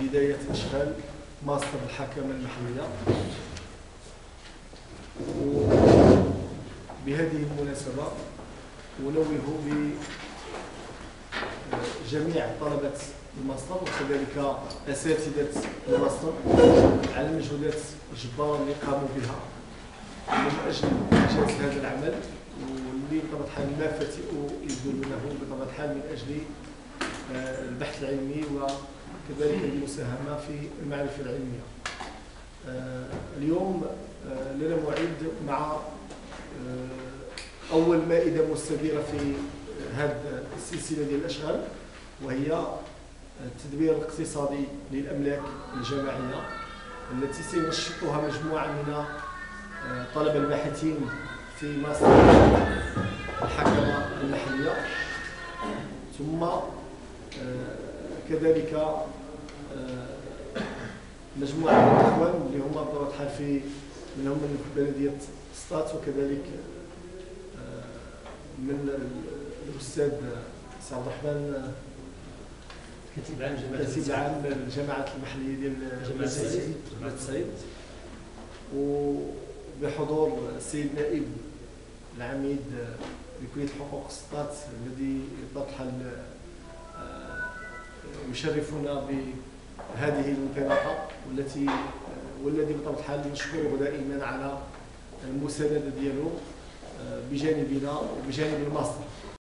بداية إشغال ماستر الحكمة المحلية. وبهذه المناسبة أنوه بجميع طلبة الماستر وكذلك أساتذة الماستر على المجهودات الجبارة اللي قاموا بها من أجل إنجاز هذا العمل، واللي بطبيعة الحال المفاتيح يبذلونه بطبيعة الحال من أجل البحث العلمي وكذلك المساهمة في المعرفة العلمية. اليوم لنا موعد مع أول مائدة مستديرة في هذه السلسلة ديال الأشغال، وهي التدبير الاقتصادي للأملاك الجماعية التي سينشطها مجموعة من طلبة الباحثين في ماستر الحكمة المحلية، ثم كذلك مجموعة من الإخوان اللي هما بطبيعة الحال منهم من بلدية سطات، وكذلك من الأستاذ سي عبد الرحمن كتيب العام للجماعة المحلية ديال جماعة السعيد، وبحضور السيد نائب العميد لكلية حقوق سطات الذي بطبيعة الحال يشرفنا بهذه الانطلاقة والذي بطبيعة الحال نشكره دائما على المساندة ديالو بجانبنا وبجانب الماستر.